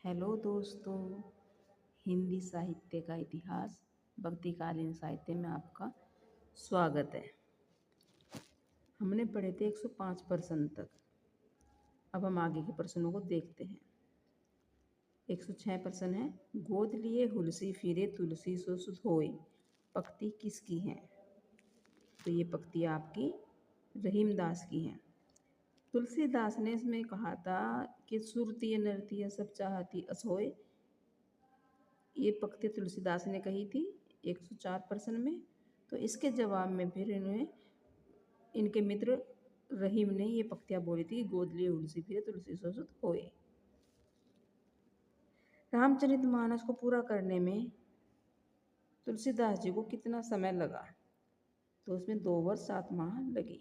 Hello दोस्तों। हिंदी साहित्य का इतिहास भक्तिकालीन साहित्य में आपका स्वागत है। हमने पढ़े थे 105 प्रश्न तक। अब हम आगे के प्रश्नों को देखते हैं। 106 प्रश्न है। गोद लिए हुलसी फिरे तुलसी सो सुध होए, पंक्ति किसकी है? तो ये पंक्ति आपकी रहीमदास की है। तुलसीदास ने इसमें कहा था कि सुरती नृत्य सब चाहती असोए। ये पंक्ति तुलसीदास ने कही थी 104 प्रश्न में। तो इसके जवाब में फिर इन्होंने इनके मित्र रहीम ने ये पंक्तियाँ बोली थी, गोद लिए हुलसी फिरे तुलसी सो सुध होए। रामचरितमानस को पूरा करने में तुलसीदास जी को कितना समय लगा? तो उसमें 2 वर्ष 7 माह लगे।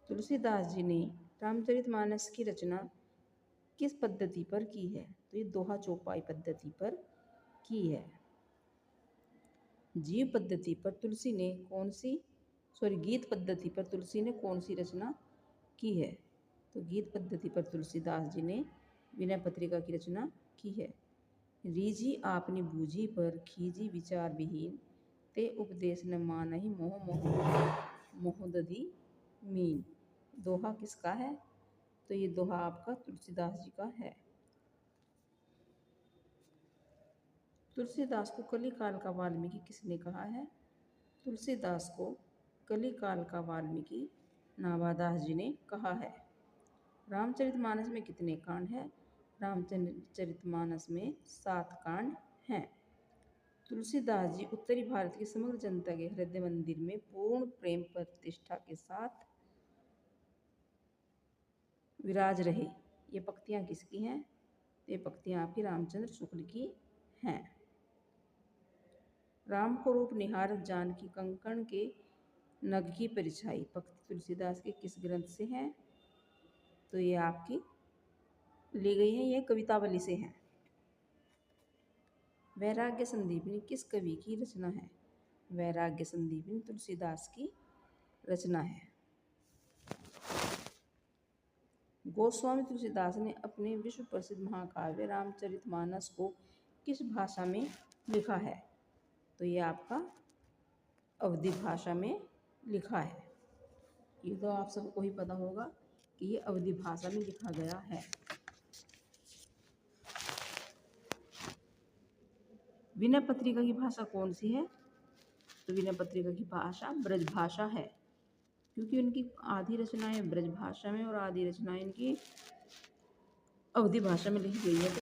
तुलसीदास जी ने रामचरितमानस की रचना किस पद्धति पर की है? तो ये दोहा चौपाई पद्धति पर की है। जीव पद्धति पर तुलसी ने गीत पद्धति पर तुलसी ने कौन सी रचना की है? तो गीत पद्धति पर तुलसीदास जी ने विनय पत्रिका की रचना की है। रीझी आपनी बूझी पर खीजी विचार विहीन, ते उपदेश न मानहि मोहदधि मीन। दोहा किसका है? तो ये दोहा आपका तुलसीदास जी का है। तुलसीदास को कलिकाल का वाल्मीकि किसने कहा है? तुलसीदास को कलिकाल का वाल्मीकि नाभादास जी ने कहा है। रामचरितमानस में कितने कांड हैं? रामचरितमानस में 7 कांड हैं। तुलसीदास जी उत्तरी भारत की समग्र जनता के हृदय मंदिर में पूर्ण प्रेम प्रतिष्ठा के साथ विराज रहे। ये पंक्तियाँ किसकी हैं? ये पंक्तियाँ आपकी रामचंद्र शुक्ल की हैं। राम को रूप निहारत जानकी कंकण के नग की परिछाई, पंक्ति तुलसीदास के किस ग्रंथ से है? तो ये आपकी ली गई है, ये कवितावली से है। वैराग्य संदीपनी किस कवि की रचना है? वैराग्य संदीपनी तुलसीदास की रचना है। गोस्वामी तुलसीदास ने अपने विश्व प्रसिद्ध महाकाव्य रामचरितमानस को किस भाषा में लिखा है? तो ये आपका अवधी भाषा में लिखा है। ये तो आप सबको ही पता होगा कि ये अवधी भाषा में लिखा गया है। विनय पत्रिका की भाषा कौन सी है? तो विनय पत्रिका की भाषा ब्रज भाषा है, क्योंकि उनकी आधी रचनाएं ब्रज भाषा में और आधी रचनाएं इनकी अवधी भाषा में लिखी गई है।